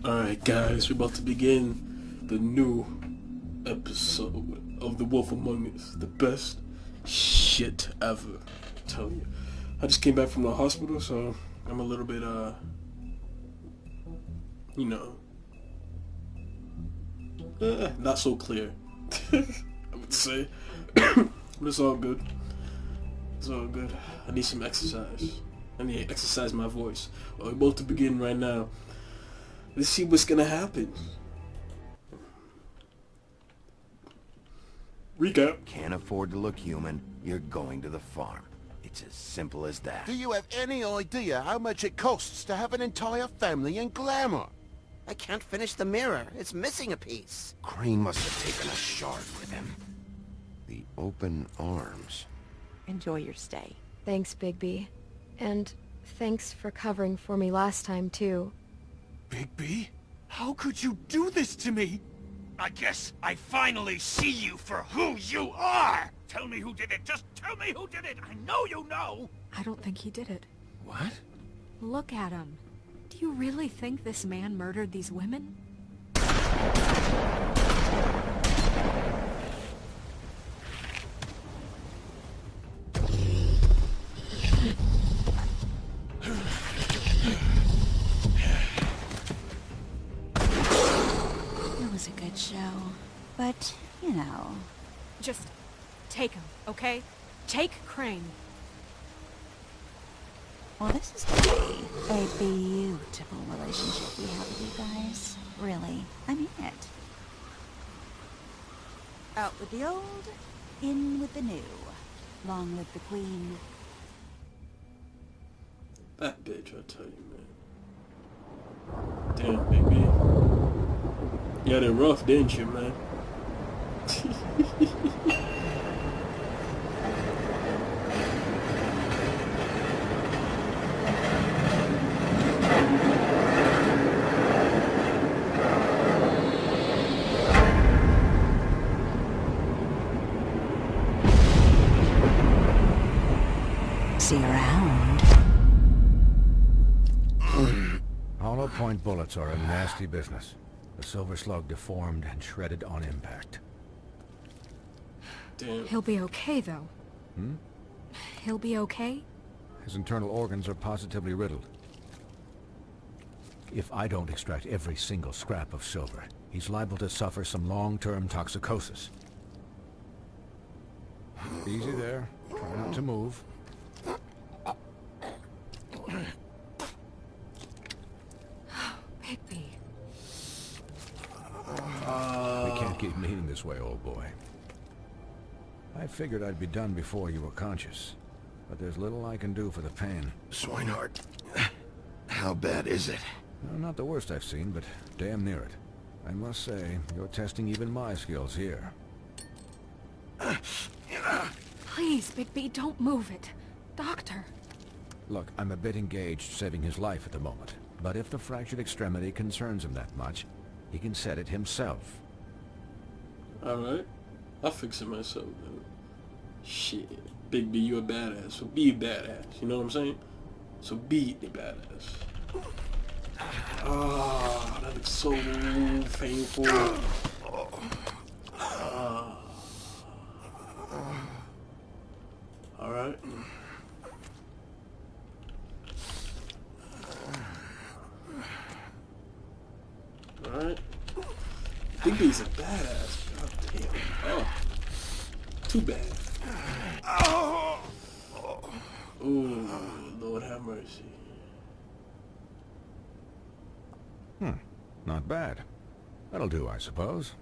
Alright guys, we're about to begin the new episode of The Wolf Among Us. The best shit ever. I tell you. I just came back from the hospital, so I'm a little bit, not so clear. I would say. But it's all good. It's all good. I need some exercise. I need to exercise my voice. Well, we're about to begin right now. Let's see what's gonna happen. Recap. Can't afford to look human, you're going to the farm. It's as simple as that. Do you have any idea how much it costs to have an entire family in glamour? I can't finish the mirror. It's missing a piece. Crane must have taken a shard with him. The open arms. Enjoy your stay. Thanks, Bigby. And thanks for covering for me last time, too. Bigby? How could you do this to me? I guess I finally see you for who you are! Tell me who did it! Just tell me who did it! I know you know! I don't think he did it. What? Look at him. Do you really think this man murdered these women? It was a good show. But, you know... Just take him, okay? Take Crane. Well, this is really a beautiful relationship we have with you guys. Really. I mean it. Out with the old, in with the new. Long live the queen. That bitch, I tell you, man. Damn, baby. You had it rough, didn't you, man? See you around. Hollow point bullets are a nasty business. The Silver Slug deformed and shredded on impact. Damn. He'll be okay, though. He'll be okay? His internal organs are positively riddled. If I don't extract every single scrap of silver, he's liable to suffer some long-term toxicosis. Easy there. Try not to move. Bigby. We can't keep meeting this way, old boy. I figured I'd be done before you were conscious, but there's little I can do for the pain. Swinehart, how bad is it? No, not the worst I've seen, but damn near it. I must say, you're testing even my skills here. Please, Bigby, don't move it. Doctor. Look, I'm a bit engaged saving his life at the moment, but if the fractured extremity concerns him that much, he can set it himself. Alright. I'll fix it myself, dude. Shit. Big B, you a badass. So be a badass. You know what I'm saying? So be a badass. Ah, that looks so painful. Alright. Alright. Big B's a badass. God damn. Oh. Too bad. Ooh, Lord have mercy. Not bad. That'll do, I suppose.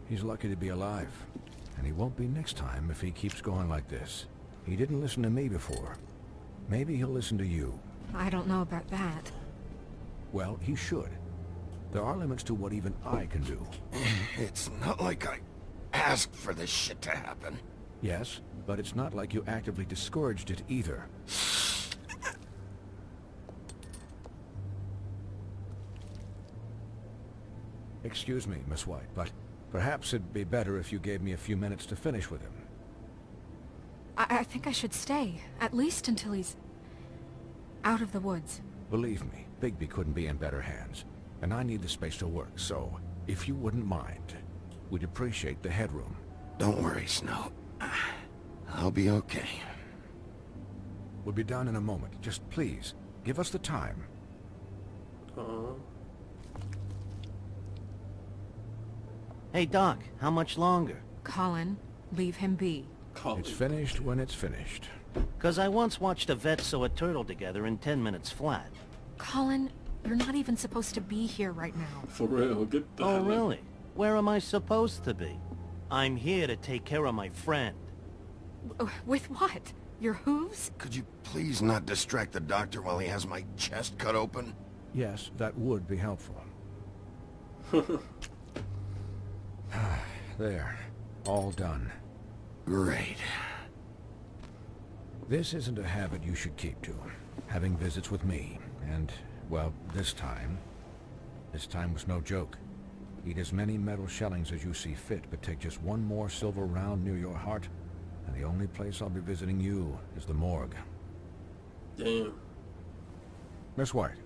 He's lucky to be alive. And he won't be next time if he keeps going like this. He didn't listen to me before. Maybe he'll listen to you. I don't know about that. Well, he should. There are limits to what even I can do. It's not like I asked for this shit to happen. Yes, but it's not like you actively discouraged it either. Excuse me, Miss White, but perhaps it'd be better if you gave me a few minutes to finish with him. I think I should stay, at least until he's out of the woods. Believe me, Bigby couldn't be in better hands. And I need the space to work, so if you wouldn't mind, we'd appreciate the headroom. Don't worry, Snow. I'll be okay. We'll be done in a moment. Just please, give us the time. Hey, Doc, how much longer? Colin, leave him be. It's finished when it's finished. 'Cause I once watched a vet sew a turtle together in 10 minutes flat. Colin, you're not even supposed to be here right now. For real, get the Oh, hell out. really? Where am I supposed to be? I'm here to take care of my friend. With what? Your hooves? Could you please not distract the doctor while he has my chest cut open? Yes, that would be helpful. There. All done. Great. This isn't a habit you should keep to. Having visits with me. And, well, this time was no joke. Eat as many metal shellings as you see fit, but take just one more silver round near your heart, and the only place I'll be visiting you is the morgue. Damn. Miss White.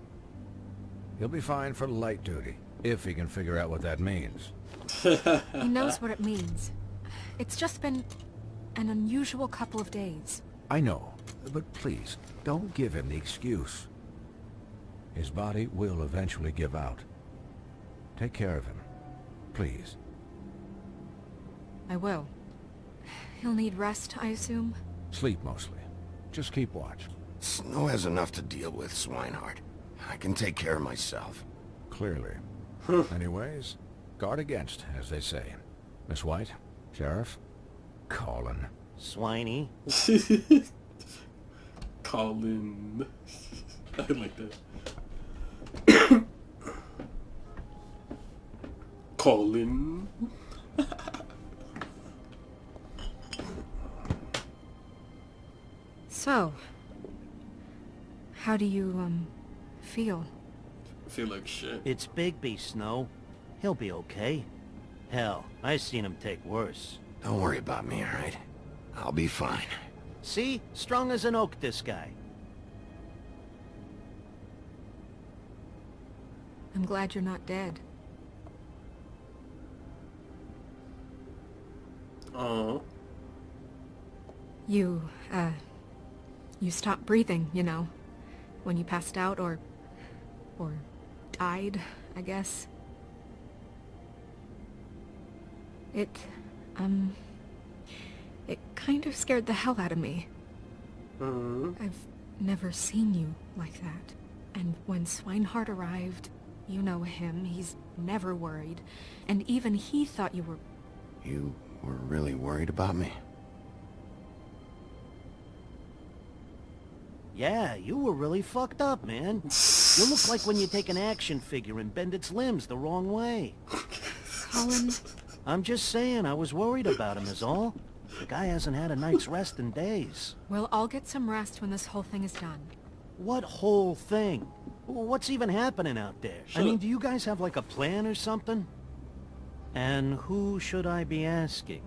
He'll be fine for light duty, if he can figure out what that means. He knows what it means. It's just been an unusual couple of days. I know, but please, don't give him the excuse. His body will eventually give out. Take care of him, please. I will. He'll need rest, I assume? Sleep mostly. Just keep watch. Snow has enough to deal with, Swinehart. I can take care of myself. Clearly. Anyways, guard against, as they say. Miss White, Sheriff, Colin. Swiney. Colin. I like that. Colin. So, how do you, feel? I feel like shit. It's Bigby, Snow. He'll be okay. Hell, I seen him take worse. Don't worry about me, alright? I'll be fine. See? Strong as an oak, this guy. I'm glad you're not dead. Aww. You stopped breathing, you know, when you passed out or died, I guess. It kind of scared the hell out of me. I've never seen you like that. And when Swinehart arrived, you know him, he's never worried. And even he thought you were... You were really worried about me? Yeah, you were really fucked up, man. You look like when you take an action figure and bend its limbs the wrong way. Colin... I'm just saying, I was worried about him is all. The guy hasn't had a night's rest in days. Well, I'll get some rest when this whole thing is done. What whole thing? What's even happening out there? I mean, do you guys have like a plan or something? And who should I be asking?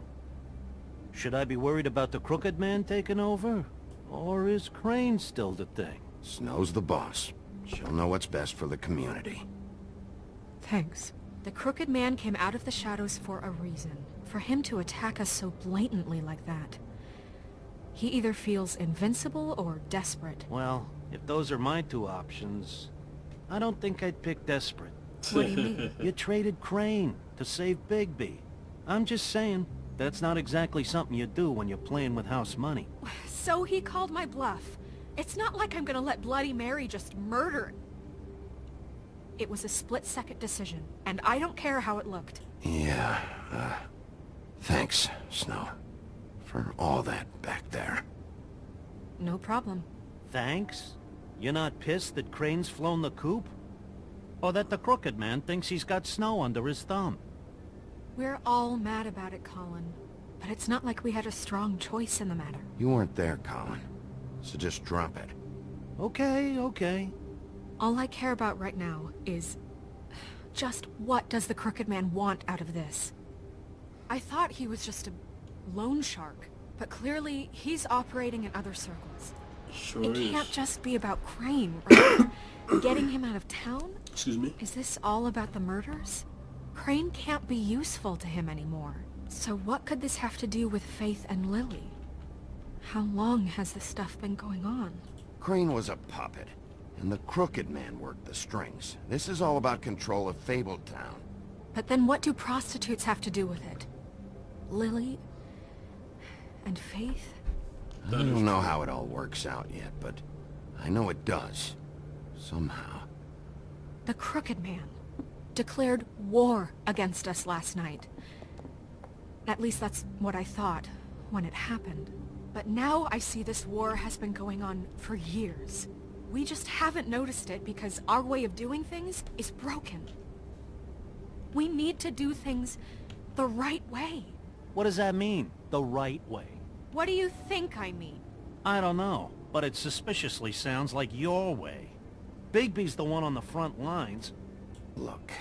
Should I be worried about the Crooked Man taking over? Or is Crane still the thing? Snow's the boss. She'll know what's best for the community. Thanks. The Crooked Man came out of the shadows for a reason. For him to attack us so blatantly like that. He either feels invincible or desperate. Well, if those are my two options, I don't think I'd pick desperate. What do you mean? You traded Crane to save Bigby. I'm just saying, that's not exactly something you do when you're playing with house money. So he called my bluff. It's not like I'm gonna let Bloody Mary just murder... It was a split-second decision, and I don't care how it looked. Yeah, thanks, Snow, for all that back there. No problem. Thanks? You're not pissed that Crane's flown the coop? Or that the Crooked Man thinks he's got Snow under his thumb? We're all mad about it, Colin. But it's not like we had a strong choice in the matter. You weren't there, Colin, so just drop it. Okay, okay. All I care about right now is... just what does the Crooked Man want out of this? I thought he was just a loan shark, but clearly he's operating in other circles. Sure It is. can't just be about Crane, right? Getting him out of town? Excuse me? Is this all about the murders? Crane can't be useful to him anymore. So what could this have to do with Faith and Lily? How long has this stuff been going on? Crane was a puppet, and the Crooked Man worked the strings. This is all about control of Fabletown. But then what do prostitutes have to do with it? Lily? And Faith? I don't know how it all works out yet, but I know it does. Somehow. The Crooked Man declared war against us last night. At least that's what I thought when it happened. But now I see this war has been going on for years. We just haven't noticed it because our way of doing things is broken. We need to do things the right way. What does that mean, the right way? What do you think I mean? I don't know, but it suspiciously sounds like your way. Bigby's the one on the front lines. Look,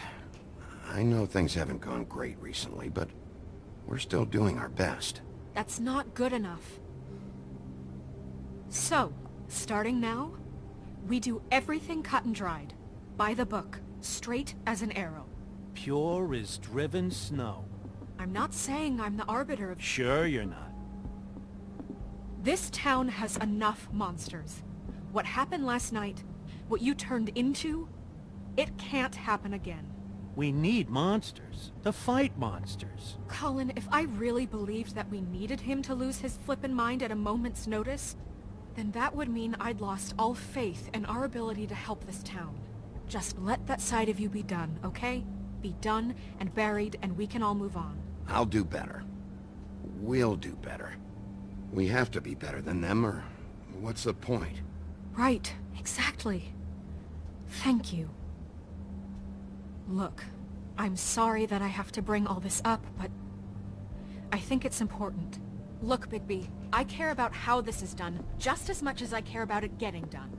I know things haven't gone great recently, but we're still doing our best. That's not good enough. So, starting now, we do everything cut and dried. By the book, straight as an arrow. Pure as driven snow. I'm not saying I'm the arbiter of... Sure you're not. This town has enough monsters. What happened last night, what you turned into, it can't happen again. We need monsters. To fight monsters. Colin, if I really believed that we needed him to lose his flippin' mind at a moment's notice, then that would mean I'd lost all faith in our ability to help this town. Just let that side of you be done, okay? Be done and buried, and we can all move on. I'll do better. We'll do better. We have to be better than them, or what's the point? Right, exactly. Thank you. Look, I'm sorry that I have to bring all this up, but I think it's important. Look, Bigby, I care about how this is done just as much as I care about it getting done.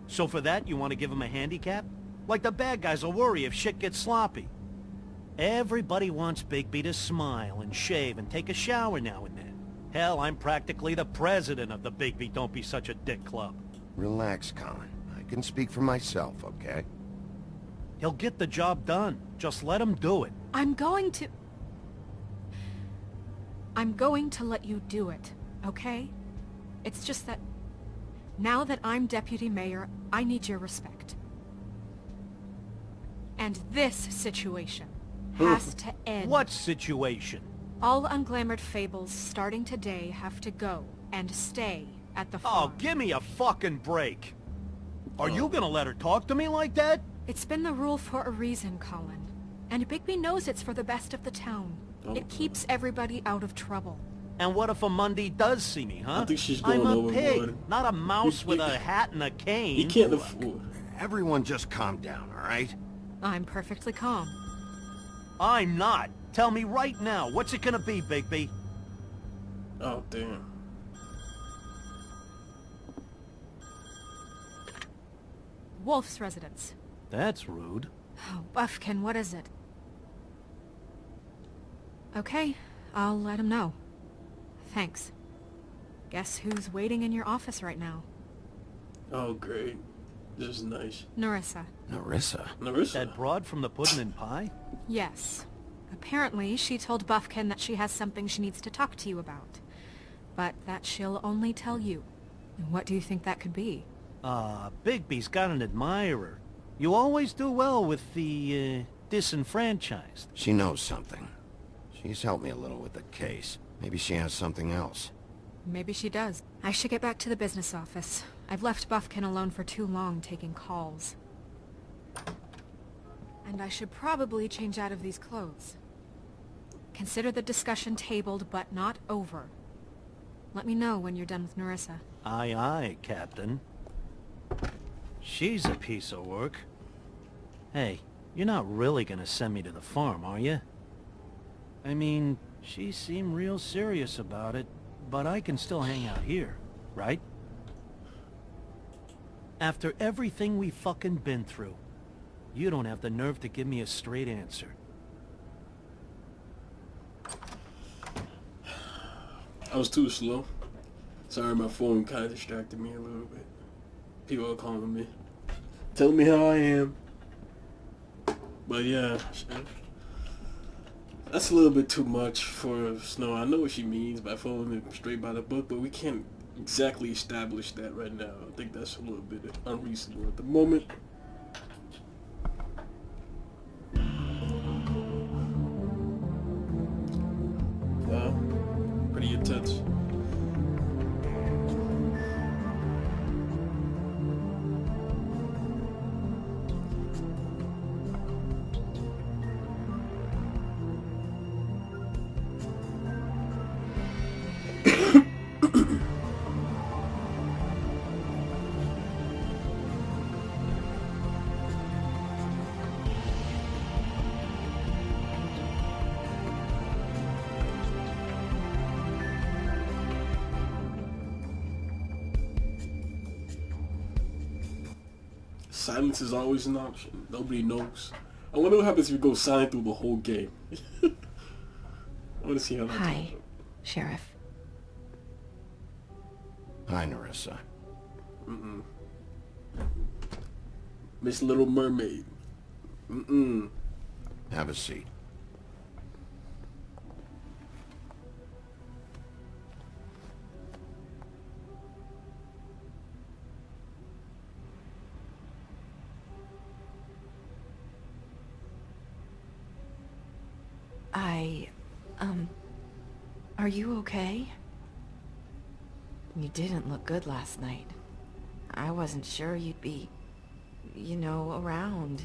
So for that, you want to give him a handicap? Like the bad guys will worry if shit gets sloppy. Everybody wants Bigby to smile and shave and take a shower now and then. Hell, I'm practically the president of the Bigby Don't Be Such a Dick Club. Relax, Colin. I can speak for myself, okay? He'll get the job done. Just let him do it. I'm going to let you do it, okay? It's just that now that I'm deputy mayor, I need your respect. And this situation has to end. What situation? All unglamored fables starting today have to go and stay at the farm. Oh, give me a fucking break. Are you gonna let her talk to me like that? It's been the rule for a reason, Colin. And Bigby knows it's for the best of the town. It keeps everybody out of trouble. And what if a Mundy does see me, huh? I think she's going I'm a overboard. pig, not a mouse with a hat and a cane. He can't afford. Everyone just calm down, all right? I'm perfectly calm. I'm not. Tell me right now, what's it gonna be, Bigby? Oh, damn. Wolf's residence. That's rude. Oh, Buffkin, what is it? Okay, I'll let him know. Thanks. Guess who's waiting in your office right now? Oh, great. This is nice. Nerissa. Nerissa? Nerissa? That broad from the pudding and pie? Yes. Apparently, she told Buffkin that she has something she needs to talk to you about. But that she'll only tell you. What do you think that could be? Bigby's got an admirer. You always do well with the, disenfranchised. She knows something. She's helped me a little with the case. Maybe she has something else. Maybe she does. I should get back to the business office. I've left Buffkin alone for too long taking calls. And I should probably change out of these clothes. Consider the discussion tabled, but not over. Let me know when you're done with Nerissa. Aye, aye, Captain. She's a piece of work. Hey, you're not really gonna send me to the farm, are you? I mean, she seemed real serious about it, but I can still hang out here, right? After everything we fucking been through, you don't have the nerve to give me a straight answer. I was too slow. Sorry, my phone kind of distracted me a little bit. People are calling me. Telling me how I am. But yeah, that's a little bit too much for Snow. I know what she means by following it straight by the book, but we can't exactly establish that right now. I think that's a little bit unreasonable at the moment. Wow, pretty intense. Silence is always an option. Nobody knows. I wonder what happens if you go silent through the whole game. I want to see how that Hi, turns out. Sheriff. Hi, Nerissa. Miss Little Mermaid. Have a seat. Are you okay? You didn't look good last night. I wasn't sure you'd be, you know, around.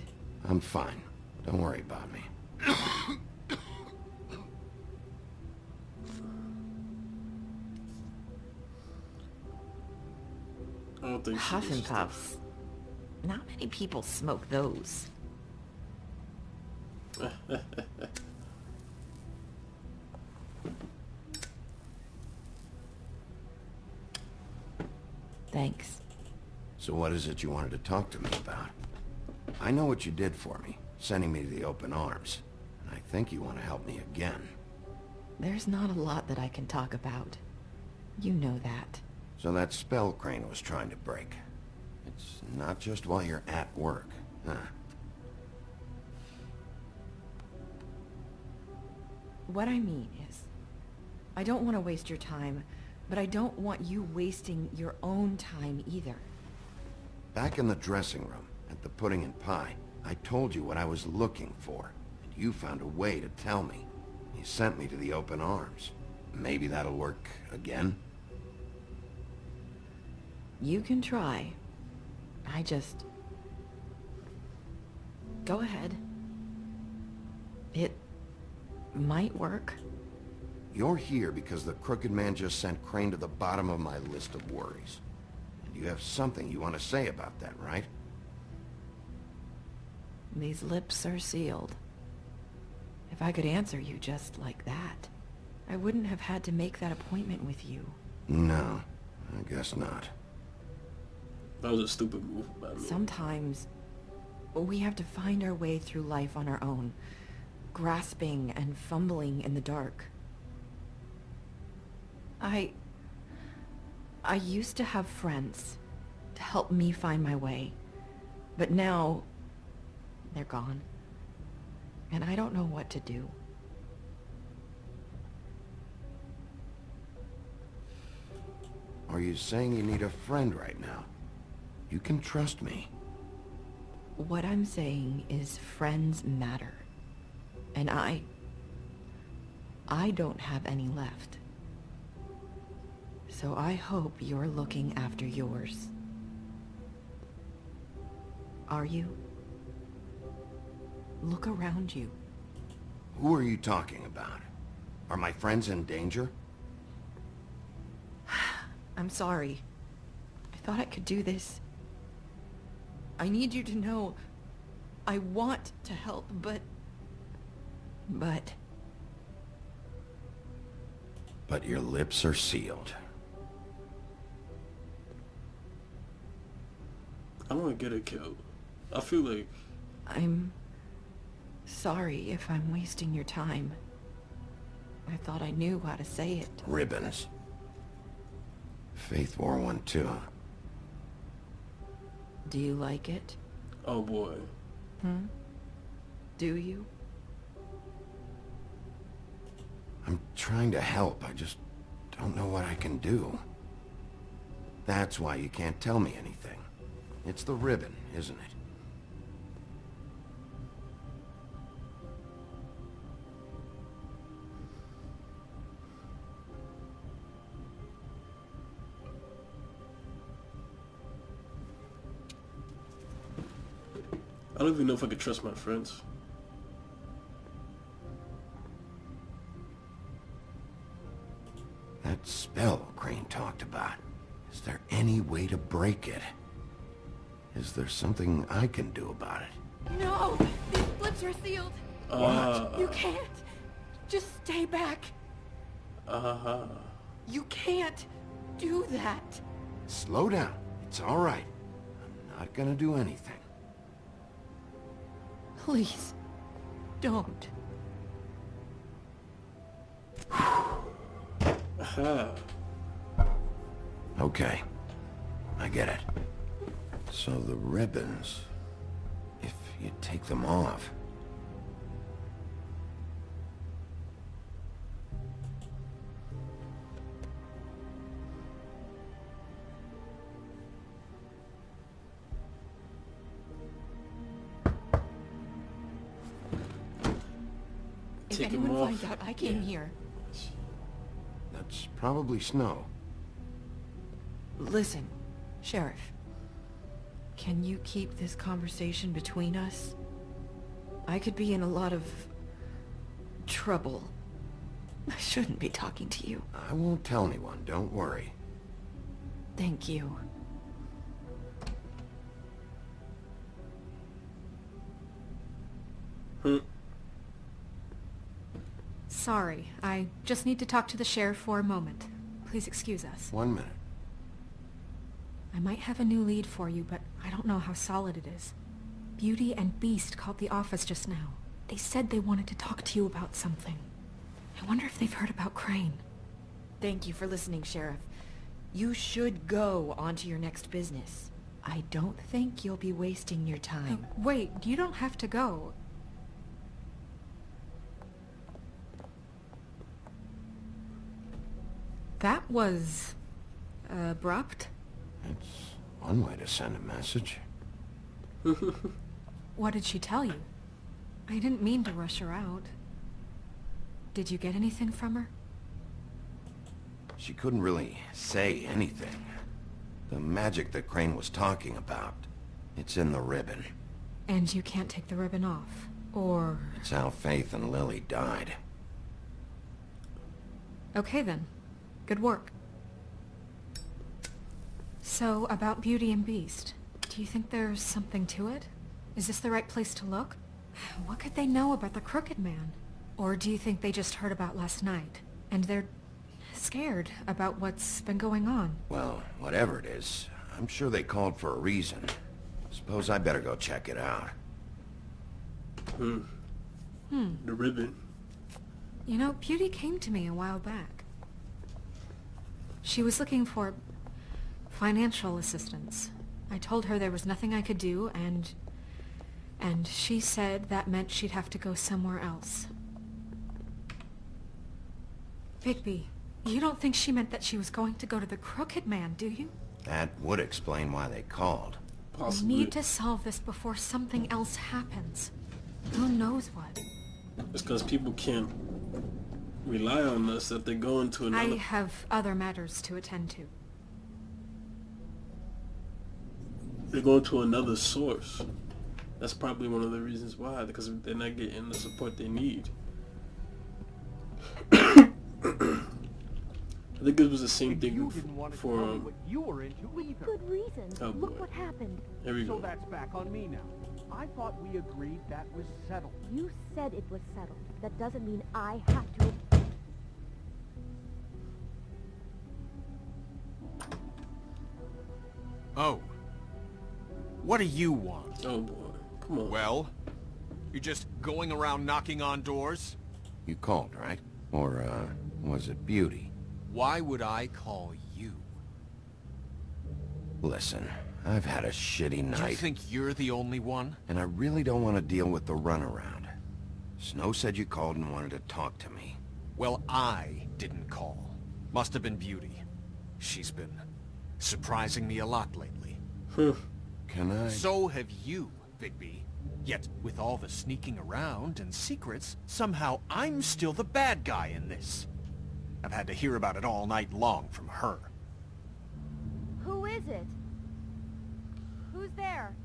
I'm fine. Don't worry about me. I don't think Huff she and is. puffs. Not many people smoke those. Thanks. So what is it you wanted to talk to me about? I know what you did for me, sending me to the open arms. And I think you want to help me again. There's not a lot that I can talk about. You know that. So that spell Crane was trying to break. It's not just while you're at work, huh? What I mean is, I don't want to waste your time, but I don't want you wasting your own time either. Back in the dressing room, at the Pudding and Pie, I told you what I was looking for, and you found a way to tell me. You sent me to the open arms. Maybe that'll work again? You can try. I just... Go ahead. It might work. You're here because the Crooked Man just sent Crane to the bottom of my list of worries. And you have something you want to say about that, right? These lips are sealed. If I could answer you just like that, I wouldn't have had to make that appointment with you. No, I guess not. That was a stupid move by me. Sometimes we have to find our way through life on our own, grasping and fumbling in the dark. I used to have friends to help me find my way, but now they're gone, and I don't know what to do. Are you saying you need a friend right now? You can trust me. What I'm saying is friends matter, and I don't have any left. So I hope you're looking after yours. Are you? Look around you. Who are you talking about? Are my friends in danger? I'm sorry. I thought I could do this. I need you to know I want to help, but... But your lips are sealed. I don't want to get it killed. I feel like... I'm sorry if I'm wasting your time. I thought I knew how to say it. Ribbons. Faith wore one too. Do you like it? Oh boy. Do do you? I'm trying to help. I just don't know what I can do. That's why you can't tell me anything. It's the ribbon, isn't it? I don't even know if I could trust my friends. That spell Crane talked about. Is there any way to break it? Is there something I can do about it? No! These flips are sealed! You can't! Just stay back! You can't do that! Slow down. It's all right. I'm not gonna do anything. Please, don't. Okay. I get it. So the ribbons, if you take them off... If Take 'em anyone off. finds out I came here, That's probably snow. listen, Sheriff. Can you keep this conversation between us? I could be in a lot of trouble. I shouldn't be talking to you. I won't tell anyone, don't worry. Thank you. Sorry, I just need to talk to the sheriff for a moment. Please excuse us. 1 minute. I might have a new lead for you, but I don't know how solid it is. Beauty and Beast called the office just now. They said they wanted to talk to you about something. I wonder if they've heard about Crane. Thank you for listening, Sheriff. You should go on to your next business. I don't think you'll be wasting your time. Wait, you don't have to go. That was... abrupt. It's one way to send a message. What did she tell you? I didn't mean to rush her out. Did you get anything from her? She couldn't really say anything. The magic that Crane was talking about, it's in the ribbon. And you can't take the ribbon off, or... It's how Faith and Lily died. Okay then. Good work. So, about Beauty and Beast, do you think there's something to it? Is this the right place to look? What could they know about the Crooked Man? Or do you think they just heard about last night, and they're scared about what's been going on? Well, whatever it is, I'm sure they called for a reason. Suppose I better go check it out. The ribbon. You know, Beauty came to me a while back. She was looking for financial assistance. I told her there was nothing I could do, and she said that meant she'd have to go somewhere else. Bigby, you don't think she meant that she was going to go to the Crooked Man, do you? That would explain why they called. We Possibly. need to solve this before something else happens. Who knows what? It's because people can't rely on us that they go into another... I have other matters to attend to. They're going to another source. That's probably one of the reasons why, because they're not getting the support they need. I think it was the same thing You didn't want to for tell me what you were into either. Good reason. Oh, Look boy. what happened. Here we So go. that's back on me now. I thought we agreed that was settled. You said it was settled. That doesn't mean I have to... Oh. What do you want? Oh boy, come on. Well, you're just going around knocking on doors? You called, right? Or, was it Beauty? Why would I call you? Listen, I've had a shitty Do you night, think you're the only one? and I really don't want to deal with the runaround. Snow said you called and wanted to talk to me. Well, I didn't call. Must have been Beauty. She's been surprising me a lot lately. Can I... So have you, Bigby. Yet, with all the sneaking around and secrets, somehow I'm still the bad guy in this. I've had to hear about it all night long from her. Who is it? Who's there?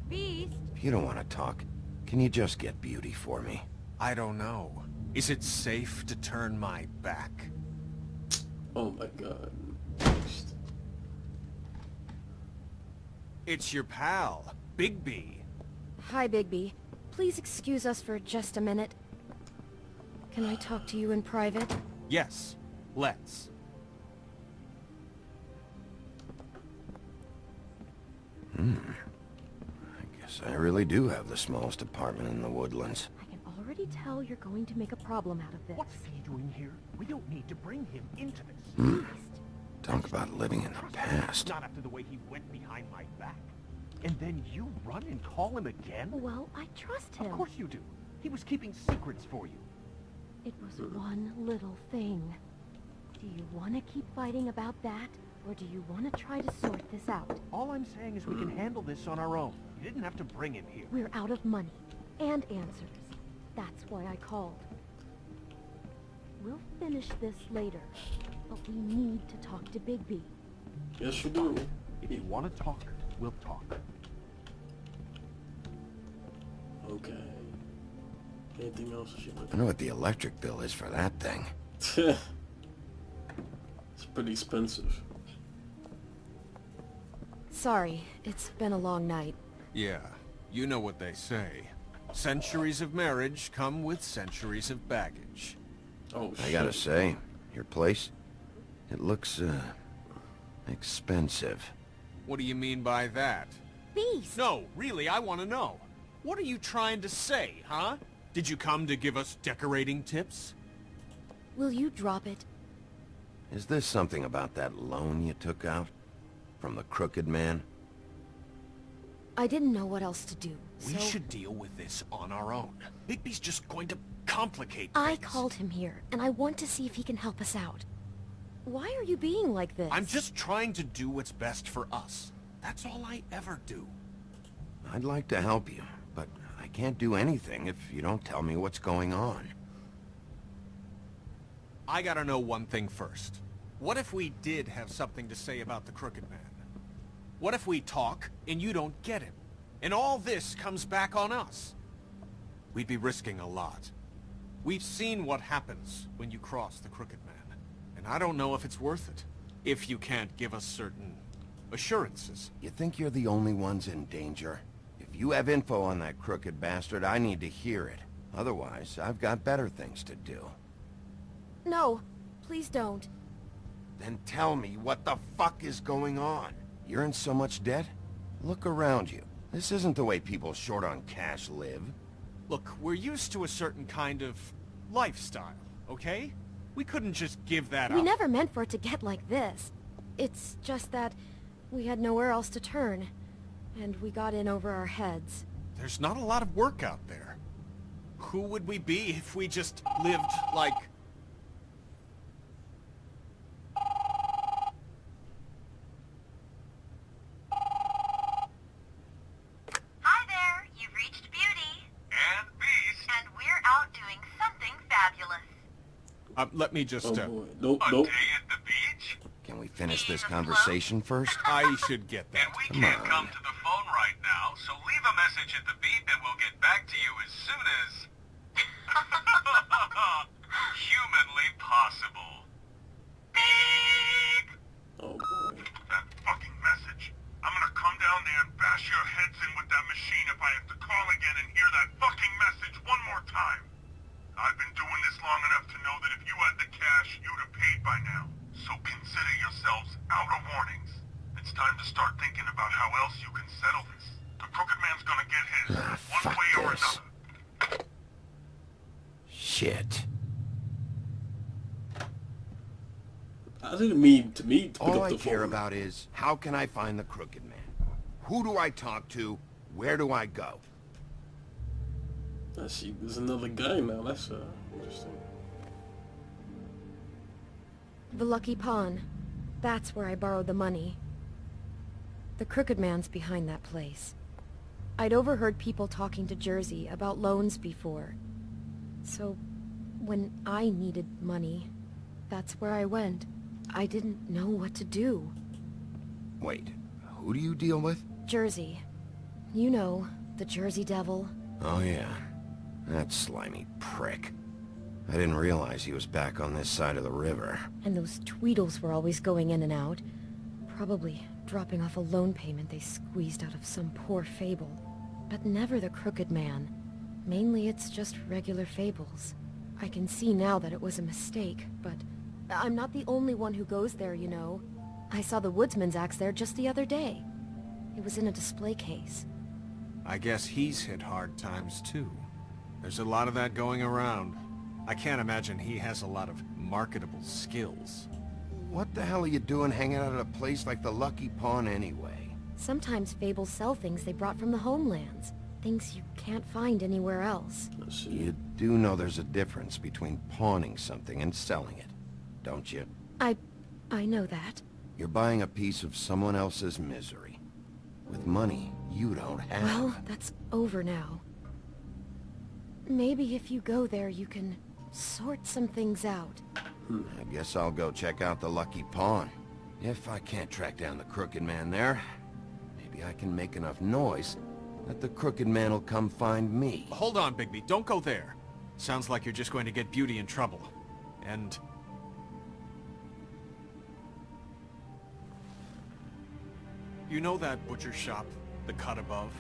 Beast? If you don't want to talk, can you just get Beauty for me? I don't know. Is it safe to turn my back? Oh my god. It's your pal, Bigby. Hi, Bigby. Please excuse us for just a minute. Can I talk to you in private? Yes, let's. I guess I really do have the smallest apartment in the Woodlands. I can already tell you're going to make a problem out of this. What's he doing here? We don't need to bring him into this. Beast. Talk about living in the past. Not after the way he went behind my back. And then you run and call him again? Well, I trust him. Of course you do. He was keeping secrets for you. It was one little thing. Do you want to keep fighting about that? Or do you want to try to sort this out? All I'm saying is we can handle this on our own. You didn't have to bring him here. We're out of money. And answers. That's why I called. We'll finish this later. But we need to talk to Bigby. Yes, you do. If you want to talk, we'll talk. Okay. Anything else you I know what the electric bill is for that thing. It's pretty expensive. Sorry, it's been a long night. Yeah, you know what they say. Centuries of marriage come with centuries of baggage. Oh, shit. I gotta say, your place, it looks, expensive. What do you mean by that? Beast! No, really, I want to know. What are you trying to say, huh? Did you come to give us decorating tips? Will you drop it? Is this something about that loan you took out? From the Crooked Man? I didn't know what else to do, We so should deal with this on our own. Bigby's just going to complicate I things. called him here, and I want to see if he can help us out. Why are you being like this? I'm just trying to do what's best for us. That's all I ever do. I'd like to help you, but I can't do anything if you don't tell me what's going on. I gotta know one thing first. What if we did have something to say about the Crooked Man? What if we talk, and you don't get him? And all this comes back on us? We'd be risking a lot. We've seen what happens when you cross the Crooked Man, and I don't know if it's worth it, if you can't give us certain assurances. You think you're the only ones in danger? If you have info on that crooked bastard, I need to hear it. Otherwise, I've got better things to do. No, please don't. Then tell me what the fuck is going on. You're in so much debt? Look around you. This isn't the way people short on cash live. Look, we're used to a certain kind of lifestyle, okay? We couldn't just give that We up. never meant for it to get like this. It's just that we had nowhere else to turn, and we got in over our heads. There's not a lot of work out there. Who would we be if we just lived like... Hi there, you've reached Beauty. And Beast. And we're out doing something fabulous. let me just... Oh boy. Nope, nope. at the beach? Can we finish this conversation first? I should get that. We Come can't on. come to the phone right now, so leave a message at the beep and we'll get back to you as soon as... humanly possible. Beep! Oh boy. That fucking message. I'm gonna come down there and bash your heads in with that machine if I have to call again and hear that fucking message one more time. I've been doing this long enough to know that if you had the cash, you'd have paid by now. So consider yourselves out of warnings. It's time to start thinking about how else you can settle this. The Crooked Man's gonna get his, one fuck way or this. another. Shit. I didn't mean to pick All up I the care phone. about is, how can I find the Crooked Man? Who do I talk to? Where do I go? I see. There's another guy now. That's interesting. The Lucky Pawn. That's where I borrowed the money. The Crooked Man's behind that place. I'd overheard people talking to Jersey about loans before. So, when I needed money, that's where I went. I didn't know what to do. Wait, who do you deal with? Jersey. You know, the Jersey Devil. Oh yeah, that slimy prick. I didn't realize he was back on this side of the river. And those Tweedles were always going in and out. Probably dropping off a loan payment they squeezed out of some poor fable. But never the Crooked Man. Mainly it's just regular fables. I can see now that it was a mistake, but I'm not the only one who goes there, you know. I saw the Woodsman's axe there just the other day. It was in a display case. I guess he's hit hard times too. There's a lot of that going around. I can't imagine he has a lot of marketable skills. What the hell are you doing hanging out at a place like the Lucky Pawn anyway? Sometimes fables sell things they brought from the homelands. Things you can't find anywhere else. You do know there's a difference between pawning something and selling it, don't you? I know that. You're buying a piece of someone else's misery. With money you don't have. Well, that's over now. Maybe if you go there you can sort some things out. I guess I'll go check out the Lucky Pawn. If I can't track down the Crooked Man there, maybe I can make enough noise that the Crooked Man will come find me. Hold on, Bigby. Don't go there. Sounds like you're just going to get Beauty in trouble. And... you know that butcher shop, the cut above?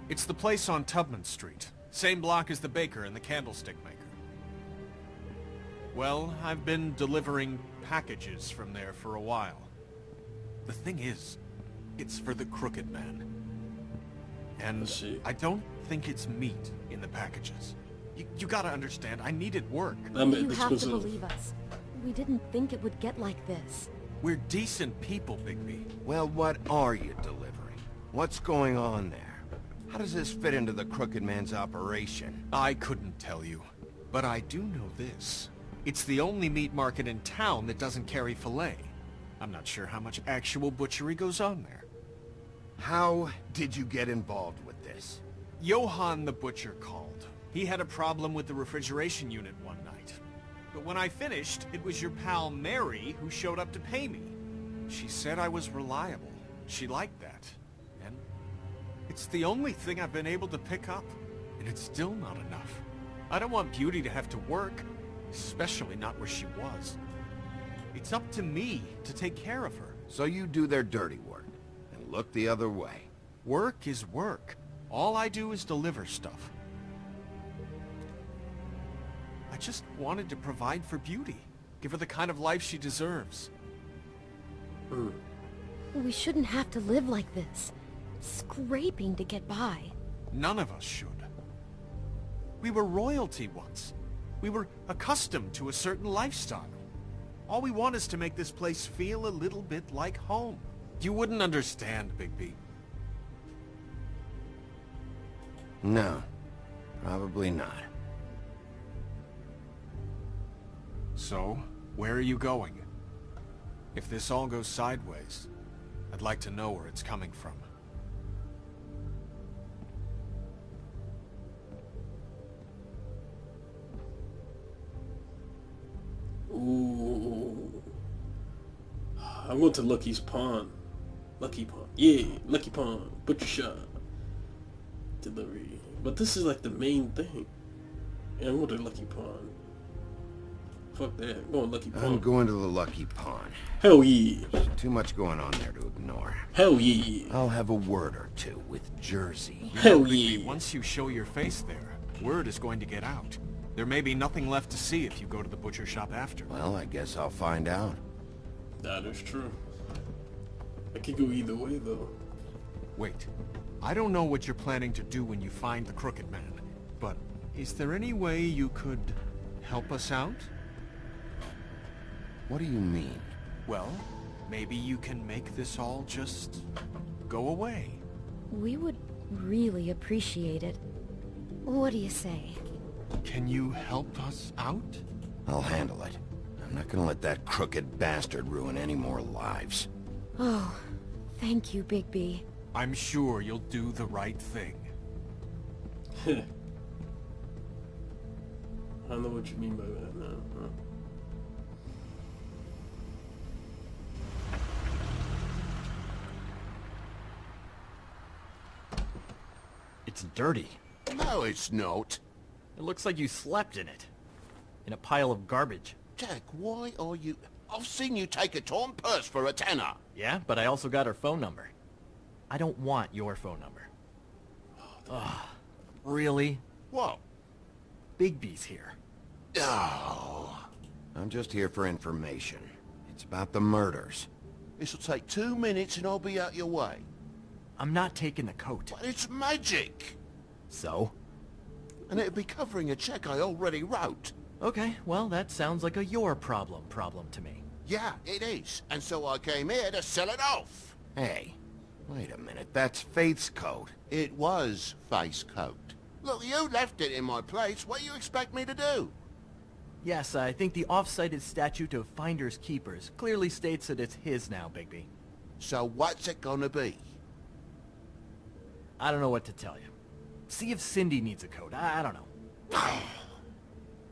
It's the place on Tubman Street. Same block as the baker and the candlestick maker. Well, I've been delivering packages from there for a while. The thing is, it's for the Crooked Man. And I don't think it's meat in the packages. You gotta understand, I needed work. You have to believe us. We didn't think it would get like this. We're decent people, Bigby. Well, what are you delivering? What's going on there? How does this fit into the Crooked Man's operation? I couldn't tell you, but I do know this. It's the only meat market in town that doesn't carry filet. I'm not sure how much actual butchery goes on there. How did you get involved with this? Johann the butcher called. He had a problem with the refrigeration unit one night. But when I finished, it was your pal Mary who showed up to pay me. She said I was reliable. She liked that. And it's the only thing I've been able to pick up. And it's still not enough. I don't want Beauty to have to work, especially not where she was. It's up to me to take care of her. So you do their dirty work, and look the other way. Work is work. All I do is deliver stuff. I just wanted to provide for Beauty. Give her the kind of life she deserves. We shouldn't have to live like this. Scraping to get by. None of us should. We were royalty once. We were accustomed to a certain lifestyle. All we want is to make this place feel a little bit like home. You wouldn't understand, Bigby. No, probably not. So, where are you going? If this all goes sideways, I'd like to know where it's coming from. Ooh. I'm going to Lucky's Pawn. Lucky Pawn. Yeah, Lucky Pawn. Butcher shop. Delivery. But this is like the main thing. Yeah, I'm going to Lucky Pawn. Fuck that. I'm going Lucky Pawn. I'm going to the Lucky Pawn. Hell yeah. There's too much going on there to ignore. Hell yeah. I'll have a word or two with Jersey. Hell yeah. Once you show your face there, word is going to get out. There may be nothing left to see if you go to the butcher shop after. Well, I guess I'll find out. That is true. I could go either way, though. Wait. I don't know what you're planning to do when you find the Crooked Man, but is there any way you could help us out? What do you mean? Well, maybe you can make this all just go away. We would really appreciate it. What do you say? Can you help us out? I'll handle it. I'm not gonna let that crooked bastard ruin any more lives. Oh, thank you, Bigby. I'm sure you'll do the right thing. I don't know what you mean by that now. Huh? It's dirty. No, it's not. It looks like you slept in it. In a pile of garbage. Jack, why are you... I've seen you take a torn purse for a tenner. Yeah, but I also got her phone number. I don't want your phone number. Ugh. Really? What? Bigby's here. Oh. I'm just here for information. It's about the murders. This'll take 2 minutes and I'll be out your way. I'm not taking the coat. But it's magic. So? And it'd be covering a check I already wrote. Okay, well, that sounds like a your problem to me. Yeah, it is. And so I came here to sell it off. Hey, wait a minute. That's Faith's coat. It was Faith's coat. Look, you left it in my place. What do you expect me to do? Yes, I think the off-cited statute of Finders Keepers clearly states that it's his now, Bigby. So what's it gonna be? I don't know what to tell you. See if Cindy needs a coat. I don't know.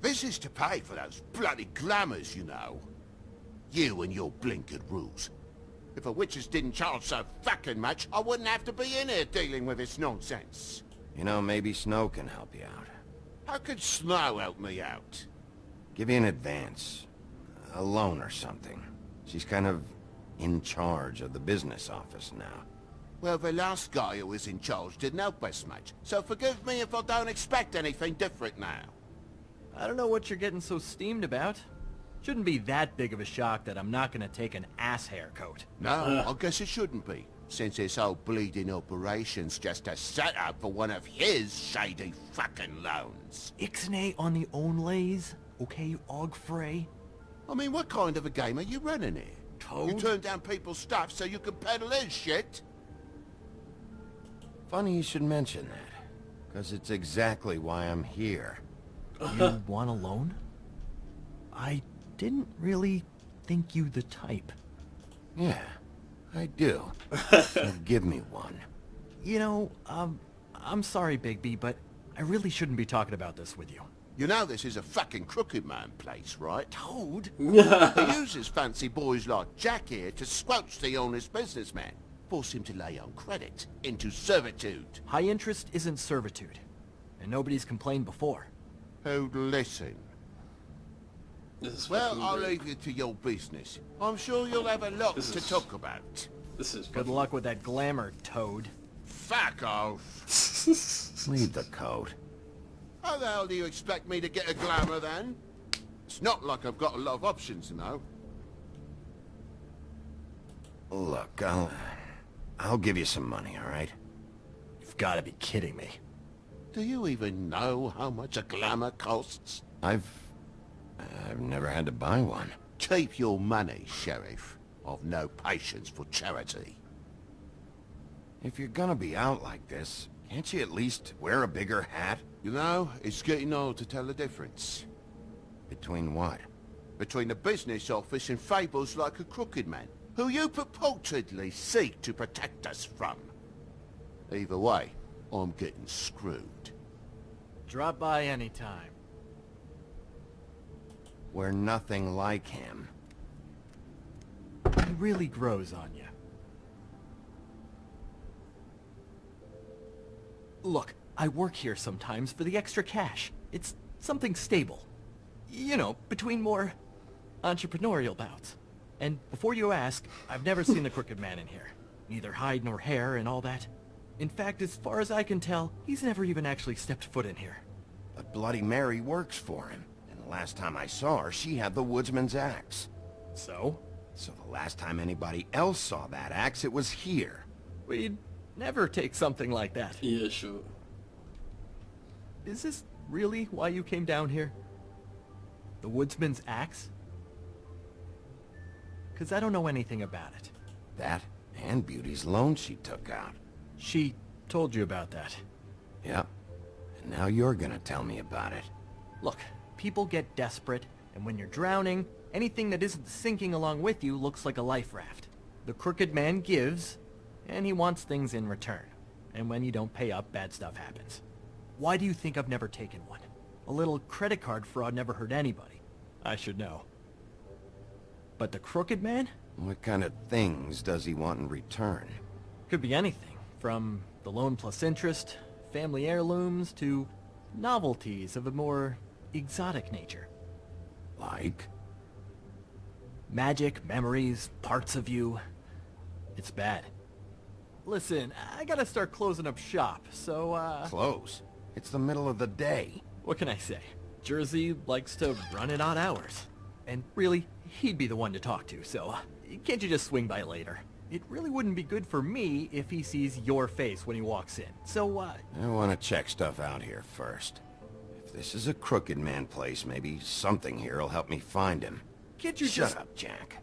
This is to pay for those bloody glamours, you know. You and your blinkered rules. If a witches didn't charge so fucking much, I wouldn't have to be in here dealing with this nonsense. You know, maybe Snow can help you out. How could Snow help me out? Give you an advance. A loan or something. She's kind of in charge of the business office now. Well, the last guy who was in charge didn't help us much, so forgive me if I don't expect anything different now. I don't know what you're getting so steamed about. Shouldn't be that big of a shock that I'm not gonna take an ass hair coat. No, I guess it shouldn't be, since this whole bleeding operation's just a setup for one of his shady fucking loans. Ixnay on the onlays, okay, Ogfrey? I mean, what kind of a game are you running here? Toad? You turn down people's stuff so you can peddle his shit? Funny you should mention that, because it's exactly why I'm here. You want a loan? I didn't really think you the type. Yeah, I do. So give me one. You know, I'm sorry, Bigby, but I really shouldn't be talking about this with you. You know this is a fucking crooked man place, right? Toad? He uses fancy boys like Jack here to squelch the honest businessman. Force him to lay on credit into servitude. High interest isn't servitude. And nobody's complained before. Who'd listen? Well, I'll leave you to your business. I'm sure you'll have a lot to talk about. This is good luck with that glamour, Toad. Fuck off. Leave the coat. How the hell do you expect me to get a glamour then? It's not like I've got a lot of options, you know. Look, I'll give you some money, all right? You've got to be kidding me. Do you even know how much a glamour costs? I've never had to buy one. Keep your money, Sheriff. I've no patience for charity. If you're gonna be out like this, can't you at least wear a bigger hat? You know, it's getting old to tell the difference. Between what? Between the business office and fables like a crooked man, who you purportedly seek to protect us from. Either way, I'm getting screwed. Drop by anytime. We're nothing like him. He really grows on you. Look, I work here sometimes for the extra cash. It's something stable. You know, between more entrepreneurial bouts. And before you ask, I've never seen the Crooked Man in here. Neither hide nor hair and all that. In fact, as far as I can tell, he's never even actually stepped foot in here. But Bloody Mary works for him. And the last time I saw her, she had the woodsman's axe. So? So the last time anybody else saw that axe, it was here. We'd never take something like that. Yeah, sure. Is this really why you came down here? The woodsman's axe? Because I don't know anything about it. That and Beauty's loan she took out. She told you about that? Yep. Now you're gonna tell me about it. Look, people get desperate, and when you're drowning, anything that isn't sinking along with you looks like a life raft. The Crooked Man gives, and he wants things in return. And when you don't pay up, bad stuff happens. Why do you think I've never taken one? A little credit card fraud never hurt anybody. I should know. But the Crooked Man? What kind of things does he want in return? Could be anything, from the loan plus interest, family heirlooms, to novelties of a more exotic nature. Like? Magic, memories, parts of you. It's bad. Listen, I gotta start closing up shop, so, Close? It's the middle of the day. What can I say? Jersey likes to run at odd hours. And really, he'd be the one to talk to, so can't you just swing by later? It really wouldn't be good for me if he sees your face when he walks in, so, I want to check stuff out here first. If this is a Crooked Man place, maybe something here will help me find him. Can't you Shut just... up, Jack.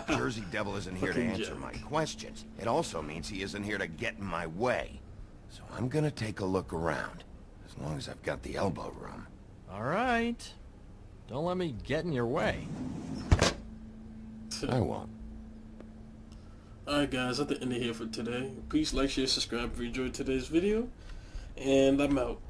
Jersey Devil isn't here to Fucking answer Jack. my questions. It also means he isn't here to get in my way. So I'm gonna take a look around, as long as I've got the elbow room. Alright. Don't let me get in your way. I won't. Alright guys, at the end of here for today. Please like, share, subscribe if you enjoyed today's video. And I'm out.